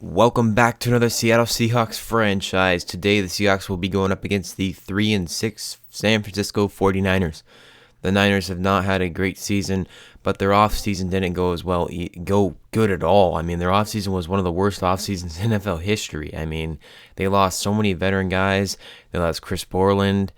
Welcome back to another Seattle Seahawks franchise. Today, the Seahawks will be going up against the 3-6 San Francisco 49ers. The Niners have not had a great season, but their offseason didn't go good at all. I mean, their offseason was one of the worst offseasons in NFL history. I mean, they lost so many veteran guys. They lost Chris Borland,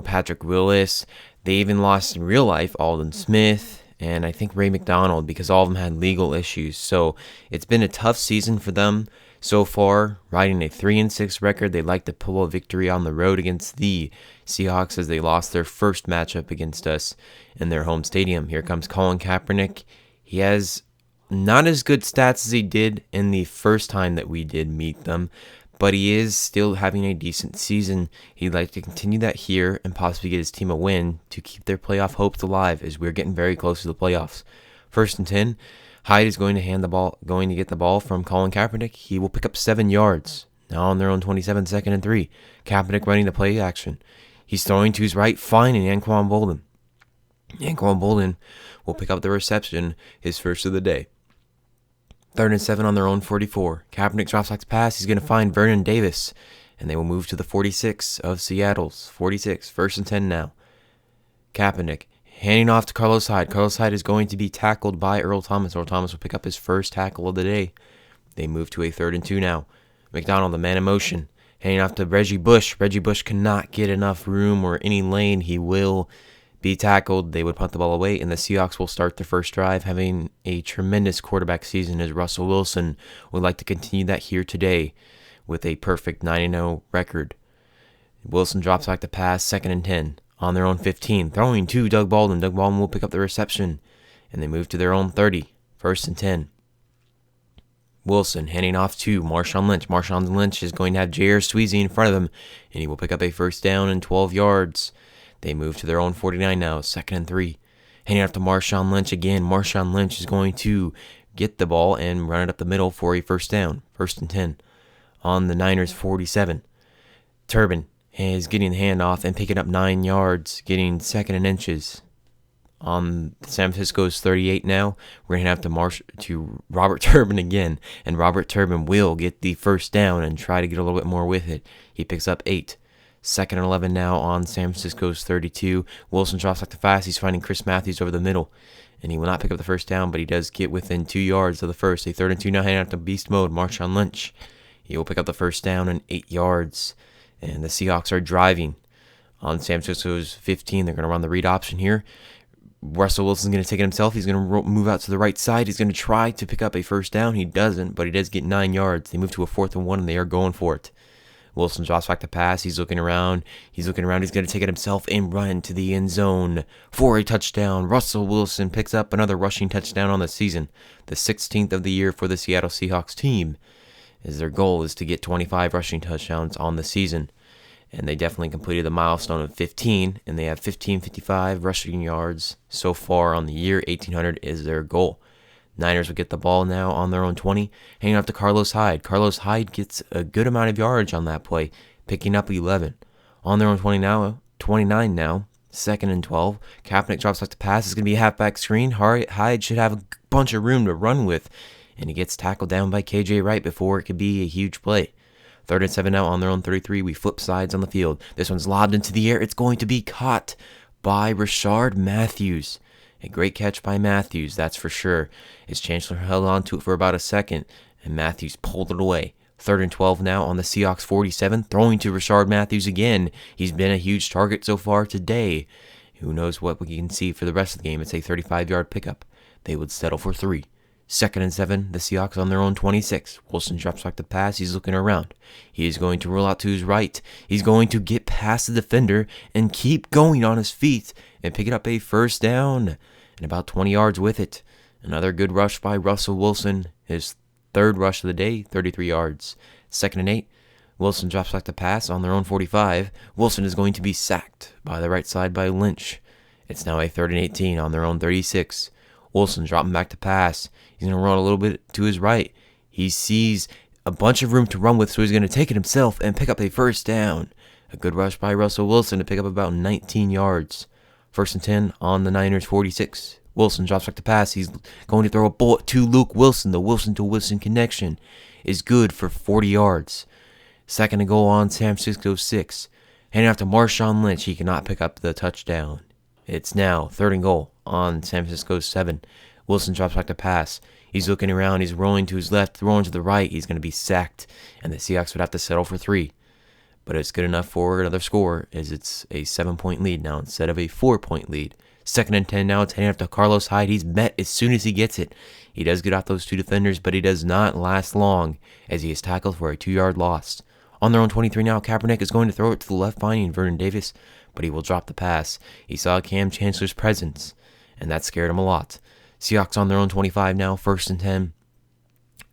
Patrick Willis. They even lost in real life Aldon Smith and I think Ray McDonald, because all of them had legal issues. So it's been a tough season for them so far, riding a 3-6 record. They'd like to pull a victory on the road against the Seahawks as they lost their first matchup against us in their home stadium. Here comes Colin Kaepernick. He has not as good stats as he did in the first time that we did meet them, but he is still having a decent season. He'd like to continue that here and possibly get his team a win to keep their playoff hopes alive, as we're getting very close to the playoffs. 1st and 10, Hyde is going to get the ball from Colin Kaepernick. He will pick up 7 yards. Now on their own 27, 2nd and 3. Kaepernick running the play action. He's throwing to his right, finding Anquan Bolden. Anquan Bolden will pick up the reception, his first of the day. 3rd and 7 on their own 44. Kaepernick drops back to pass. He's going to find Vernon Davis, and they will move to the 46 of Seattle's 46. 1st and 10 now. Kaepernick handing off to Carlos Hyde. Carlos Hyde is going to be tackled by Earl Thomas. Earl Thomas will pick up his first tackle of the day. They move to a 3rd and 2 now. McDonald, the man in motion, handing off to Reggie Bush. Reggie Bush cannot get enough room or any lane. He will be tackled. They would punt the ball away, and the Seahawks will start their first drive, having a tremendous quarterback season as Russell Wilson would like to continue that here today with a perfect 9-0 record. Wilson drops back to pass, 2nd and 10 on their own 15, throwing to Doug Baldwin. Doug Baldwin will pick up the reception, and they move to their own 30, 1st and 10. Wilson handing off to Marshawn Lynch. Marshawn Lynch is going to have J.R. Sweezy in front of him, and he will pick up a first down and 12 yards. They move to their own 49 now, 2nd and 3. Handing off to Marshawn Lynch again. Marshawn Lynch is going to get the ball and run it up the middle for a first down. 1st and 10 on the Niners 47. Turbin is getting the handoff and picking up 9 yards, getting 2nd and inches. On San Francisco's 38 now, we're going to have to Robert Turbin again, and Robert Turbin will get the first down and try to get a little bit more with it. He picks up 8. 2nd and 11 now on San Francisco's 32. Wilson drops back to fast. He's finding Chris Matthews over the middle, and he will not pick up the first down, but he does get within 2 yards of the first. A 3rd and 2 now, handing out to beast mode, Marshawn Lynch. He will pick up the first down and 8 yards, and the Seahawks are driving on San Francisco's 15. They're going to run the read option here. Russell Wilson's going to take it himself. He's going to move out to the right side. He's going to try to pick up a first down. He doesn't, but he does get 9 yards. They move to a 4th and 1, and they are going for it. Wilson drops back to pass. He's looking around. He's going to take it himself and run to the end zone for a touchdown. Russell Wilson picks up another rushing touchdown on the season, the 16th of the year for the Seattle Seahawks team, as their goal is to get 25 rushing touchdowns on the season. And they definitely completed the milestone of 15, and they have 1555 rushing yards so far on the year. 1,800 is their goal. Niners will get the ball now on their own 20, hanging off to Carlos Hyde. Carlos Hyde gets a good amount of yardage on that play, picking up 11. On their own 29 now, 2nd and 12. Kaepernick drops back to pass. It's going to be a halfback screen. Hyde should have a bunch of room to run with, and he gets tackled down by KJ Wright before it could be a huge play. 3rd and 7 now on their own 33. We flip sides on the field. This one's lobbed into the air. It's going to be caught by Rashard Matthews. A great catch by Matthews, that's for sure. His Chancellor held on to it for about a second, and Matthews pulled it away. 3rd and 12 now on the Seahawks 47, throwing to Rashard Matthews again. He's been a huge target so far today. Who knows what we can see for the rest of the game. It's a 35-yard pickup. They would settle for 3. 2nd and 7, the Seahawks on their own 26. Wilson drops back to pass. He's looking around. He is going to roll out to his right. He's going to get past the defender and keep going on his feet and picking up a first down and about 20 yards with it. Another good rush by Russell Wilson. His 3rd rush of the day, 33 yards. 2nd and 8. Wilson drops back to pass on their own 45. Wilson is going to be sacked by the right side by Lynch. It's now a 3rd and 18 on their own 36. Wilson dropping back to pass. He's going to run a little bit to his right. He sees a bunch of room to run with, so he's going to take it himself and pick up a first down. A good rush by Russell Wilson to pick up about 19 yards. 1st and 10 on the Niners 46. Wilson drops back to pass. He's going to throw a bullet to Luke Wilson. The Wilson to Wilson connection is good for 40 yards. Second and goal on San Francisco 6. Handing off to Marshawn Lynch. He cannot pick up the touchdown. It's now third and goal on San Francisco 7. Wilson drops back to pass. He's looking around. He's rolling to his left, rolling to the right. He's going to be sacked, and the Seahawks would have to settle for 3. But it's good enough for another score, as it's a 7-point lead now instead of a 4-point lead. Second and 10 now. It's handing off to Carlos Hyde. He's met as soon as he gets it. He does get off those 2 defenders, but he does not last long as he is tackled for a 2-yard loss. On their own 23 now, Kaepernick is going to throw it to the left, finding Vernon Davis, but he will drop the pass. He saw Cam Chancellor's presence, and that scared him a lot. Seahawks on their own 25 now, first and 10.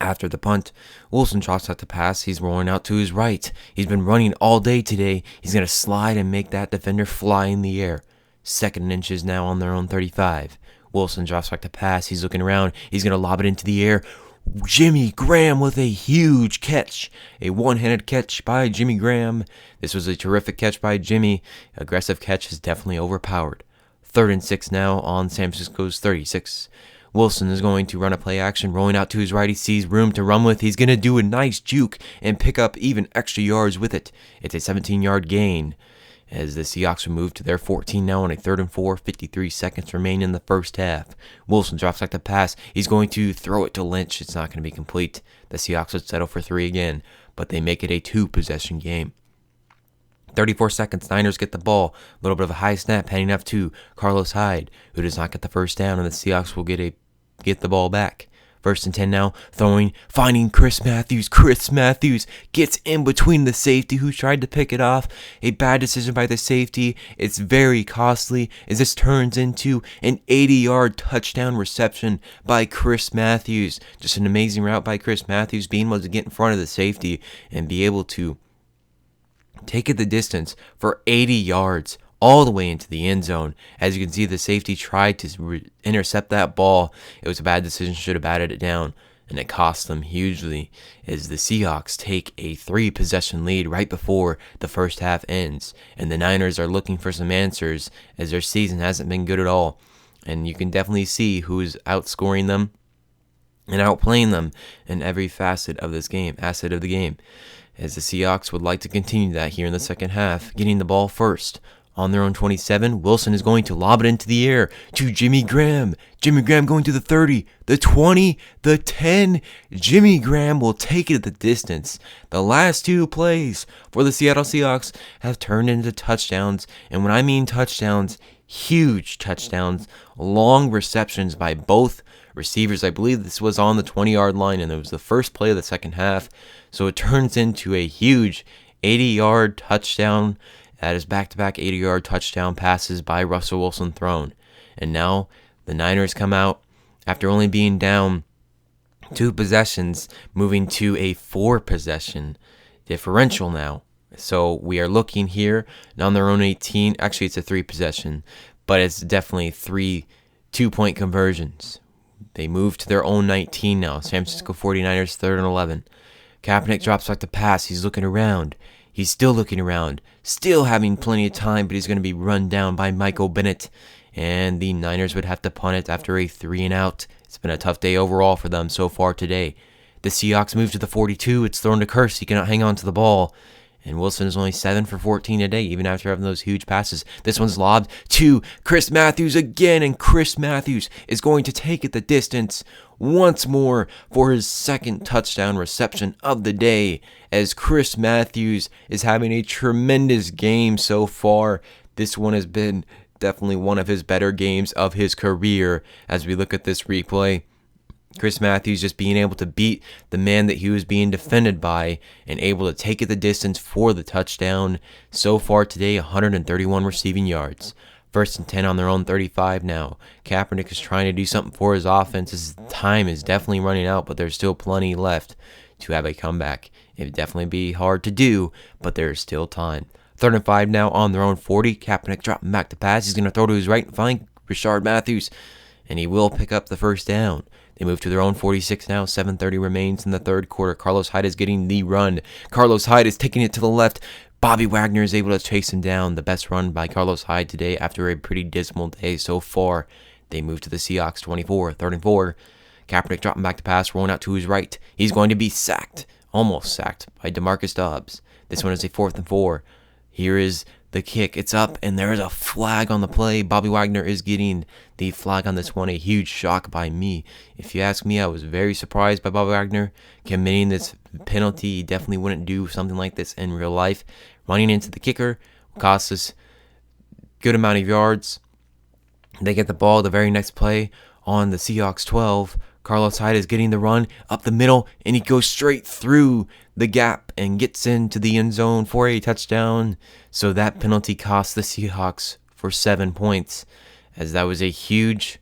After the punt, Wilson drops out the pass. He's rolling out to his right. He's been running all day today. He's going to slide and make that defender fly in the air. Second and inches now on their own 35. Wilson drops back to pass. He's looking around. He's going to lob it into the air. Jimmy Graham with a huge catch. A one-handed catch by Jimmy Graham. This was a terrific catch by Jimmy. Aggressive catch is definitely overpowered. Third and 6 now on San Francisco's 36. Wilson is going to run a play action, rolling out to his right. He sees room to run with. He's going to do a nice juke and pick up even extra yards with it. It's a 17-yard gain as the Seahawks will move to their 14 now on a 3rd and 4. 53 seconds remain in the first half. Wilson drops back the pass. He's going to throw it to Lynch. It's not going to be complete. The Seahawks would settle for 3 again, but they make it a 2-possession game. 34 seconds, Niners get the ball. A little bit of a high snap, handing off to Carlos Hyde, who does not get the first down, and the Seahawks will get the ball back. First and 10 now, finding Chris Matthews. Chris Matthews gets in between the safety who tried to pick it off. A bad decision by the safety. It's very costly as this turns into an 80-yard touchdown reception by Chris Matthews. Just an amazing route by Chris Matthews, being able to get in front of the safety and be able to take it the distance for 80 yards all the way into the end zone. As you can see, the safety tried to intercept that ball. It was a bad decision, should have batted it down, and it cost them hugely as the Seahawks take a 3-possession lead right before the first half ends. And the Niners are looking for some answers as their season hasn't been good at all. And you can definitely see who's outscoring them and outplaying them in every facet of this game, as the Seahawks would like to continue that here in the second half, getting the ball first. On their own 27, Wilson is going to lob it into the air to Jimmy Graham. Jimmy Graham going to the 30, the 20, the 10. Jimmy Graham will take it the distance. The last 2 plays for the Seattle Seahawks have turned into touchdowns. And when I mean touchdowns, huge touchdowns, long receptions by both receivers. I believe this was on the 20-yard line, and it was the first play of the second half. So it turns into a huge 80-yard touchdown. That is back-to-back 80-yard touchdown passes by Russell Wilson thrown. And now the Niners come out after only being down 2 possessions, moving to a 4-possession differential now. So we are looking here on their own 18. Actually, it's a 3-possession, but it's definitely 3 2-point conversions. They move to their own 19 now. San Francisco 49ers, 3rd and 11. Kaepernick drops back to pass. He's looking around. He's still looking around, still having plenty of time, but he's going to be run down by Michael Bennett, and the Niners would have to punt it after a 3-and-out. It's been a tough day overall for them so far today. The Seahawks move to the 42. It's thrown to Kearse. He cannot hang on to the ball, and Wilson is only 7 for 14 today, even after having those huge passes. This one's lobbed to Chris Matthews again, and Chris Matthews is going to take it the distance once more for his 2nd touchdown reception of the day, as Chris Matthews is having a tremendous game so far. This one has been definitely one of his better games of his career as we look at this replay. Chris Matthews just being able to beat the man that he was being defended by and able to take it the distance for the touchdown. So far today, 131 receiving yards. First and 10 on their own 35 now. Kaepernick is trying to do something for his offense. His time is definitely running out, but there's still plenty left to have a comeback. It would definitely be hard to do, but there's still time. 3rd and 5 now on their own 40. Kaepernick dropping back to pass. He's going to throw to his right and find Rashard Matthews, and he will pick up the first down. They move to their own 46 now. 7:30 remains in the third quarter. Carlos Hyde is getting the run. Carlos Hyde is taking it to the left. Bobby Wagner is able to chase him down. The best run by Carlos Hyde today after a pretty dismal day so far. They move to the Seahawks 24, 3rd and 4. Kaepernick dropping back to pass, rolling out to his right. He's going to be sacked, almost sacked, by DeMarcus Dobbs. This one is a 4th and 4. Here is the kick. It's up, and there is a flag on the play. Bobby Wagner is getting the flag on this one. A huge shock by me. If you ask me, I was very surprised by Bobby Wagner committing this penalty. He definitely wouldn't do something like this in real life. Running into the kicker cost us good amount of yards. They get the ball the very next play on the Seahawks 12. Carlos Hyde is getting the run up the middle, and he goes straight through the gap and gets into the end zone for a touchdown. So that penalty cost the Seahawks for 7 points, as that was a huge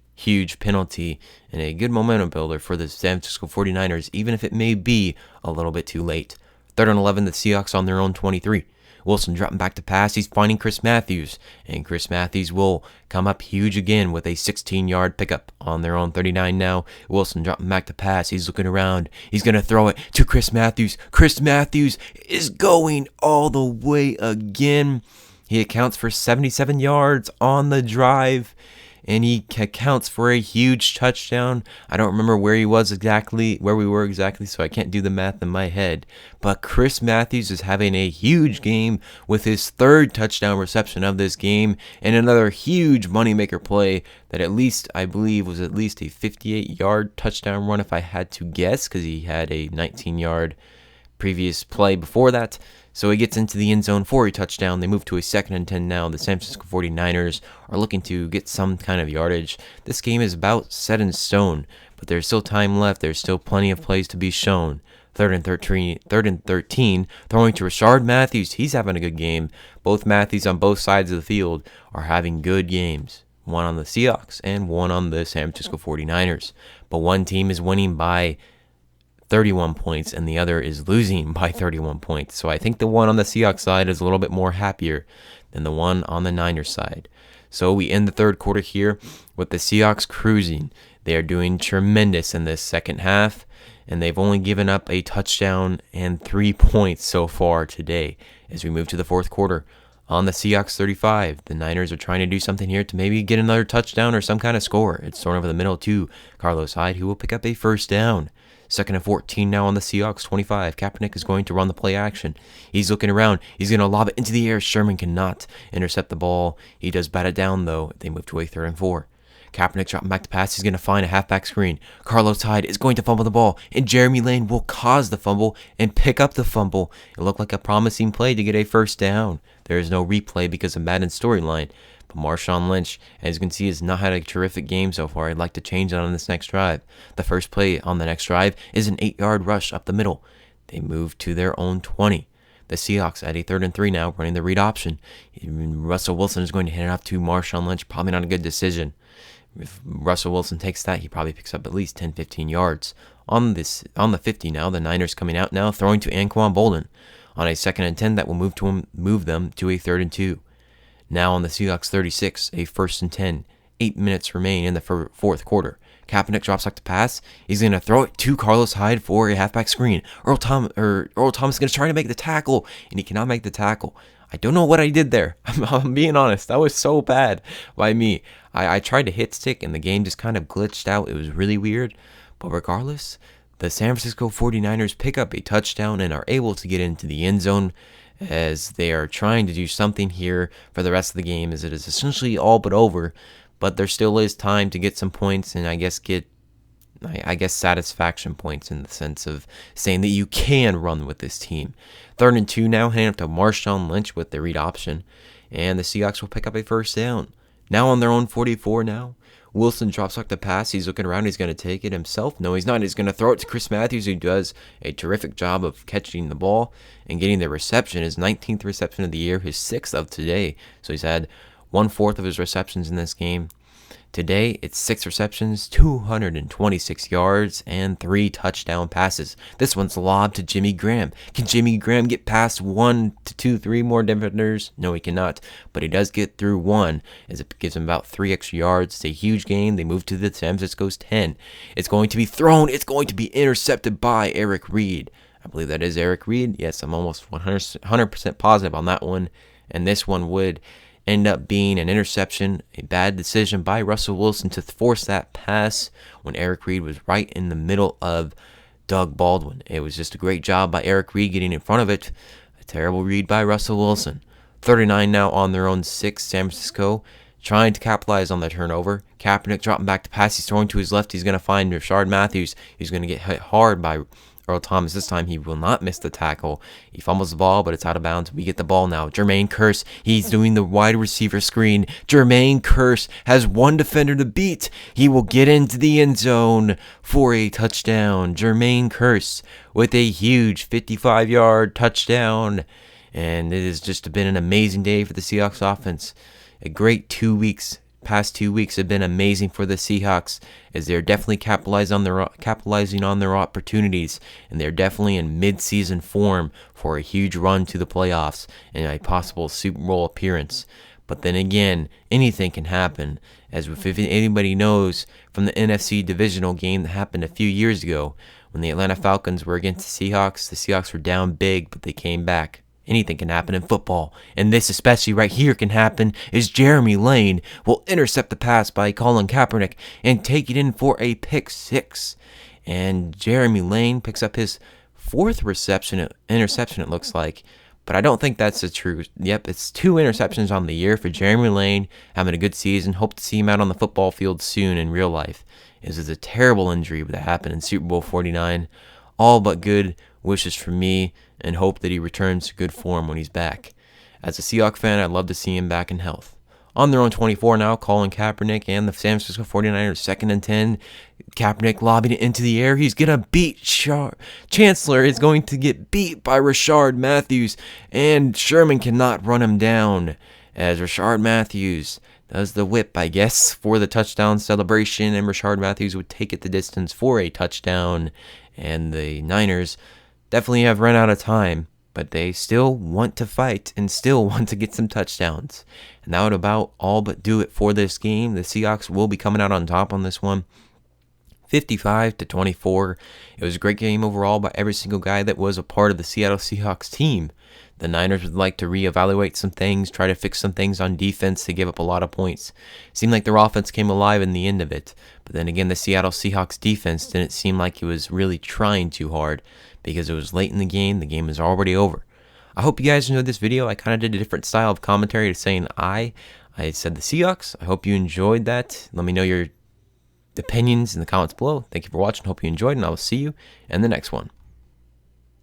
penalty and a good momentum builder for the San Francisco 49ers, even if it may be a little bit too late. 3rd and 11, the Seahawks on their own 23. Wilson dropping back to pass. He's finding Chris Matthews, and Chris Matthews will come up huge again with a 16-yard pickup on their own 39 now. Wilson dropping back to pass. He's looking around. He's going to throw it to Chris Matthews. Chris Matthews is going all the way again. He accounts for 77 yards on the drive, and he accounts for a huge touchdown. I don't remember where we were exactly, so I can't do the math in my head. But Chris Matthews is having a huge game with his 3rd touchdown reception of this game, and another huge moneymaker play that at least, I believe, was at least a 58-yard touchdown run if I had to guess, because he had a 19-yard previous play before that. So he gets into the end zone for a touchdown. They move to a 2nd and 10 now. The San Francisco 49ers are looking to get some kind of yardage. This game is about set in stone, but there's still time left. There's still plenty of plays to be shown. 3rd and 13, throwing to Rashard Matthews. He's having a good game. Both Matthews on both sides of the field are having good games. One on the Seahawks and one on the San Francisco 49ers. But one team is winning by 31 points, and the other is losing by 31 points. So I think the one on the Seahawks side is a little bit more happier than the one on the Niners side. So we end the 3rd quarter here with the Seahawks cruising. They are doing tremendous in this second half, and they've only given up a touchdown and 3 points so far today. As we move to the 4th quarter, on the Seahawks 35, the Niners are trying to do something here to maybe get another touchdown or some kind of score. It's thrown over the middle to Carlos Hyde, who will pick up a 1st down. 2nd and 14 now on the Seahawks 25. Kaepernick is going to run the play action. He's looking around. He's going to lob it into the air. Sherman cannot intercept the ball. He does bat it down, though. They move to a 3rd and 4. Kaepernick dropping back to pass. He's going to find a halfback screen. Carlos Hyde is going to fumble the ball, and Jeremy Lane will cause the fumble and pick up the fumble. It looked like a promising play to get a 1st down. There is no replay because of Madden's storyline. But Marshawn Lynch, as you can see, has not had a terrific game so far. I'd like to change that on this next drive. The first play on the next drive is an 8-yard rush up the middle. They move to their own 20. The Seahawks at a 3rd and 3 now, running the read option. Russell Wilson is going to hand it off to Marshawn Lynch. Probably not a good decision. If Russell Wilson takes that, he probably picks up at least 10-15 yards. On the 50 now, the Niners coming out now, throwing to Anquan Bolden. On a 2nd and 10, that will move them to a 3rd and 2. Now on the Seahawks 36, a 1st and 10. 8 minutes remain in the 4th quarter. Kaepernick drops back to pass. He's going to throw it to Carlos Hyde for a halfback screen. Earl Thomas is going to try to make the tackle, and he cannot make the tackle. I don't know what I did there. I'm being honest. That was so bad by me. I tried to hit stick, and the game just kind of glitched out. It was really weird. But regardless, the San Francisco 49ers pick up a touchdown and are able to get into the end zone, as they are trying to do something here for the rest of the game, as it is essentially all but over. But there still is time to get some points, and I guess satisfaction points, in the sense of saying that you can run with this team. 3rd and 2 now, handing up to Marshawn Lynch with the read option, and the Seahawks will pick up a 1st down. Now on their own 44 now. Wilson drops back the pass. He's looking around. He's going to take it himself. No, he's not. He's going to throw it to Chris Matthews, who does a terrific job of catching the ball and getting the reception. His 19th reception of the year, his 6th of today. So he's had 1/4 of his receptions in this game. Today, it's 6 receptions, 226 yards, and 3 touchdown passes. This one's lobbed to Jimmy Graham. Can Jimmy Graham get past 1 to 2, 3 more defenders? No, he cannot. But he does get through 1, as it gives him about 3 extra yards. It's a huge gain. They move to the San Francisco's 10. It's going to be thrown. It's going to be intercepted by Eric Reed. I believe that is Eric Reed. Yes, I'm almost 100% positive on that one. And this one would ended up being an interception, a bad decision by Russell Wilson to force that pass when Eric Reid was right in the middle of Doug Baldwin. It was just a great job by Eric Reid getting in front of it. A terrible read by Russell Wilson. 39 now on their own 6, San Francisco, trying to capitalize on the turnover. Kaepernick dropping back to pass. He's throwing to his left. He's going to find Rashard Matthews. He's going to get hit hard by Earl Thomas. This time he will not miss the tackle. He fumbles the ball, but it's out of bounds. We get the ball now. Jermaine Kearse, he's doing the wide receiver screen. Jermaine Kearse has one defender to beat. He will get into the end zone for a touchdown. Jermaine Kearse with a huge 55-yard touchdown. And it has just been an amazing day for the Seahawks offense. A great 2 weeks. Past 2 weeks have been amazing for the Seahawks, as they're definitely capitalizing on their opportunities, and they're definitely in mid-season form for a huge run to the playoffs and a possible Super Bowl appearance. But then again, anything can happen, as if anybody knows from the NFC divisional game that happened a few years ago when the Atlanta Falcons were against the Seahawks were down big, but they came back. Anything can happen in football, and this especially right here can happen, is Jeremy Lane will intercept the pass by Colin Kaepernick and take it in for a pick 6. And Jeremy Lane picks up his 4th interception, it looks like. But I don't think that's the truth. Yep, it's 2 interceptions on the year for Jeremy Lane, having a good season. Hope to see him out on the football field soon in real life. This is a terrible injury that happened in Super Bowl 49. All but good wishes for me, and hope that he returns to good form when he's back. As a Seahawks fan, I'd love to see him back in health. On their own 24 now, Colin Kaepernick and the San Francisco 49ers, 2nd and 10. Kaepernick lobbing it into the air. He's going to beat Chancellor is going to get beat by Rashard Matthews, and Sherman cannot run him down, as Rashard Matthews does the whip, I guess, for the touchdown celebration, and Rashard Matthews would take it the distance for a touchdown. And the Niners definitely have run out of time, but they still want to fight and still want to get some touchdowns. And that would about all but do it for this game. The Seahawks will be coming out on top on this one, 55-24. It was a great game overall by every single guy that was a part of the Seattle Seahawks team. The Niners would like to reevaluate some things, try to fix some things on defense to give up a lot of points. Seemed like their offense came alive in the end of it. But then again, the Seattle Seahawks defense didn't seem like it was really trying too hard, because it was late in the game. The game was already over. I hope you guys enjoyed this video. I kind of did a different style of commentary to saying I said the Seahawks. I hope you enjoyed that. Let me know your opinions in the comments below. Thank you for watching. Hope you enjoyed, and I will see you in the next one.